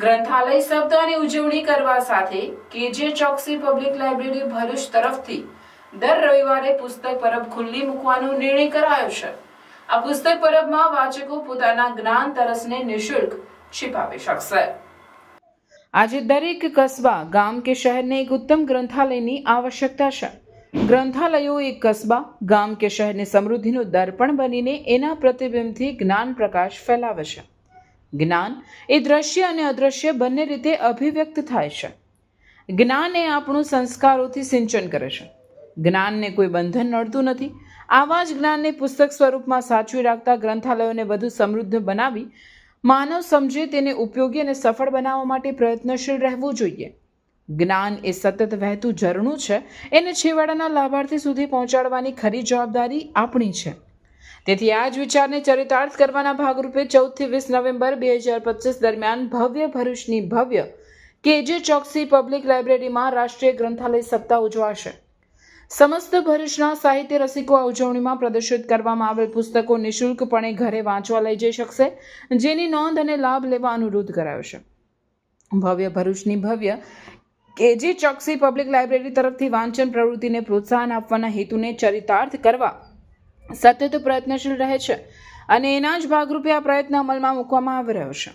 ગ્રંથાલય સપ્તાહની ઉજવણી કરવા સાથે કેજે ચોકસી પબ્લિક લાઇબ્રેરી ભરૂચ તરફથી દર રવિવારે પુસ્તક પરબ ખુલ્લી મૂકવાનો નિર્ણય કરાયો છે। આ પુસ્તક પરબમાં વાચકો પોતાના જ્ઞાન તરસને નિઃશુલ્ક छिपावी શકશે। આજે દરેક કસ્બા ગામ કે શહેરને એક ઉત્તમ ગ્રંથાલયની આવશ્યકતા છે। ગ્રંથાલયો એક કસ્બા ગામ કે શહેરની સમૃદ્ધિનું દર્પણ બનીને એના પ્રતિબિંબથી જ્ઞાન પ્રકાશ ફેલાવે છે। જ્ઞાન એ દ્રશ્ય અને અદ્રશ્ય બંને રીતે અભિવ્યક્ત થાય છે। જ્ઞાન એ આપણું સંસ્કારોથી સિંચન કરે છે। જ્ઞાનને કોઈ બંધન નડતું નથી। આવા જ જ્ઞાનને પુસ્તક સ્વરૂપમાં સાચવી રાખતા ગ્રંથાલયોને વધુ સમૃદ્ધ બનાવી માનવ સમજે તેને ઉપયોગી અને સફળ બનાવવા માટે પ્રયત્નશીલ રહેવું જોઈએ। જ્ઞાન એ સતત વહેતું ઝરણું છે, એને છેવાડાના લાભાર્થી સુધી પહોંચાડવાની ખરી જવાબદારી આપણી છે। તેથી આ જ વિચારને ચરિતાર્થ કરવાના ભાગરૂપે 14 થી 20 નવેમ્બર 2025 દરમિયાન ભવ્ય ભરૂચની ભવ્ય કેજે ચોકસી પબ્લિક લાઇબ્રેરીમાં રાષ્ટ્રીય ગ્રંથાલય સપ્તાહ ઉજવાશે। સમસ્ત ભરૂચના સાહિત્ય રસિકો આ ઉજવણીમાં પ્રદર્શિત કરવામાં આવેલ પુસ્તકો નિઃશુલ્કપણે ઘરે વાંચવા લઈ જઈ શકશે, જેની નોંધ અને લાભ લેવા અનુરોધ કરાયો છે। ભવ્ય ભરૂચની ભવ્ય કેજે ચોકસી પબ્લિક લાઇબ્રેરી તરફથી વાંચન પ્રવૃત્તિને પ્રોત્સાહન આપવાના હેતુને ચરિતાર્થ કરવા સતત પ્રયત્નશીલ રહે છે અને એના જ ભાગરૂપે આ પ્રયત્ન અમલમાં મૂકવામાં આવી રહ્યો છે।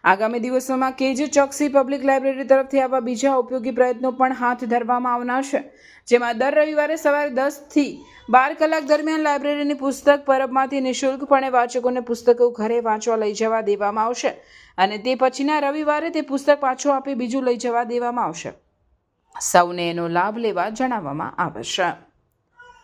આગામી દિવસોમાં કેજે ચોકસી પબ્લિક લાઇબ્રેરી તરફથી આવા બીજા ઉપયોગી પ્રયત્નો પણ હાથ ધરવામાં આવનાર છે, જેમાં દર રવિવારે સવારે 10 થી 12 કલાક દરમિયાન લાઇબ્રેરીની પુસ્તક પરબમાંથી નિઃશુલ્કપણે વાચકોને પુસ્તકો ઘરે વાંચવા લઈ જવા દેવામાં આવશે અને તે પછીના રવિવારે તે પુસ્તક પાછું આપી બીજું લઈ જવા દેવામાં આવશે। સૌને એનો લાભ લેવા જણાવવામાં આવે છે।